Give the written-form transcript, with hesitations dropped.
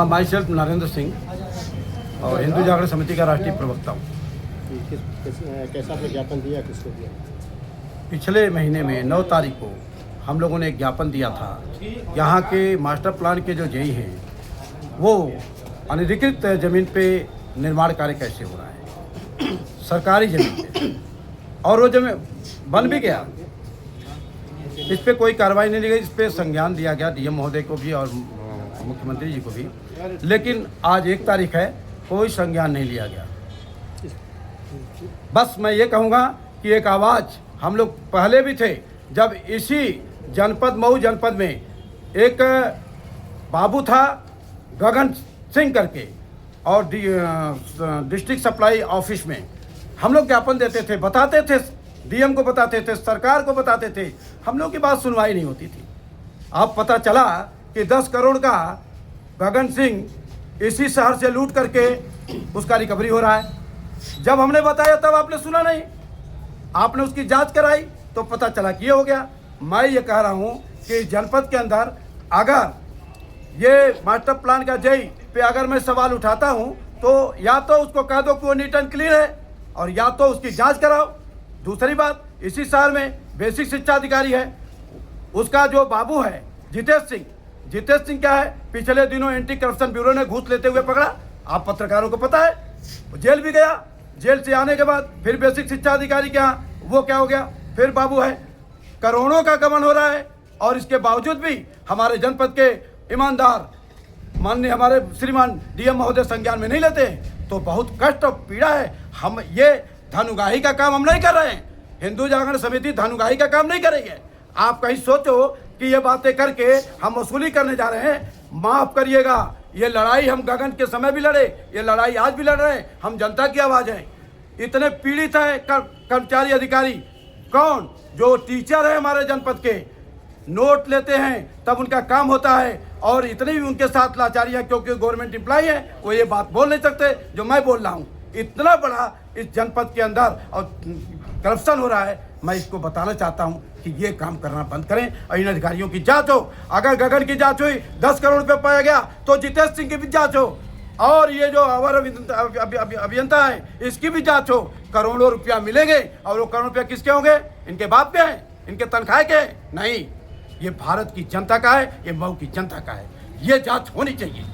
My self Narendra Singh और हिंदू जागरण समिति का राष्ट्रीय प्रवक्ता हूँ। कैसा आपने ज्ञापन दिया, किसको दिया? पिछले महीने में 9 तारीख को हम लोगों ने एक ज्ञापन दिया था। यहाँ के मास्टर प्लान के जो जेई हैं वो अनधिकृत ज़मीन पे निर्माण कार्य कैसे हो रहा है, सरकारी ज़मीन पे, और वो जमीन बन भी गया, इस पे कोई कार्रवाई नहीं ली गई। इस पे संज्ञान दिया गया डीएम महोदय को भी और मुख्यमंत्री जी को भी, लेकिन आज 1 तारीख है, कोई संज्ञान नहीं लिया गया। बस मैं ये कहूँगा कि एक आवाज़ हम लोग पहले भी थे, जब इसी जनपद मऊ जनपद में एक बाबू था गगन सिंह करके, और डिस्ट्रिक्ट सप्लाई ऑफिस में हम लोग ज्ञापन देते थे, बताते थे, डीएम को बताते थे, सरकार को बताते थे, हम लोग की बात सुनवाई नहीं होती थी। अब पता चला कि 10 करोड़ का गगन सिंह इसी शहर से लूट करके उसका रिकवरी हो रहा है। जब हमने बताया तब आपने सुना नहीं, आपने उसकी जांच कराई तो पता चला कि ये हो गया। मैं ये कह रहा हूँ कि जनपद के अंदर अगर ये मास्टर प्लान का जेई पे अगर मैं सवाल उठाता हूँ तो या तो उसको कह दो कि वो नीट एंड क्लीन है, और या तो उसकी जांच कराओ। दूसरी बात, इसी शहर में बेसिक शिक्षा अधिकारी है, उसका जो बाबू है जितेश सिंह क्या है, पिछले दिनों एंटी करप्शन ब्यूरो ने घूस लेते हुए पकड़ा, आप पत्रकारों को पता है, जेल भी गया। जेल से आने के बाद फिर बेसिक शिक्षा अधिकारी के यहाँ वो क्या हो गया, फिर बाबू है। करोड़ों का गबन हो रहा है, और इसके बावजूद भी हमारे जनपद के ईमानदार माननीय हमारे श्रीमान डीएम महोदय संज्ञान में नहीं लेते हैं, तो बहुत कष्ट और पीड़ा है। हम ये धनुगाही का काम हम नहीं कर रहे हैं, हिंदू जागरण समिति धनुगाही का काम नहीं करेगी। आप कहीं सोचो कि ये बातें करके हम वसूली करने जा रहे हैं, माफ़ करिएगा, ये लड़ाई हम गगन के समय भी लड़े, ये लड़ाई आज भी लड़ रहे हैं। हम जनता की आवाज़ हैं। इतने पीड़ित हैं कर्मचारी अधिकारी, कौन जो टीचर है हमारे जनपद के, नोट लेते हैं तब उनका काम होता है, और इतनी भी उनके साथ लाचारियाँ, क्योंकि गवर्नमेंट एम्प्लॉय है, वो ये बात बोल नहीं सकते जो मैं बोल रहा हूँ। इतना बड़ा इस जनपद के अंदर और करप्शन हो रहा है। मैं इसको बताना चाहता हूँ कि ये काम करना बंद करें और इन अधिकारियों की जांच हो। अगर गगन की जांच हुई, 10 करोड़ रुपये पाया गया, तो जितेश सिंह की भी जांच हो, और ये जो अवर अभियंता है इसकी भी जांच हो। करोड़ों रुपया मिलेंगे, और वो करोड़ रुपया किसके होंगे? इनके बाप के हैं, इनके तनख्वाह के हैं? नहीं, ये भारत की जनता का है, ये मऊ की जनता का है। ये जांच होनी चाहिए।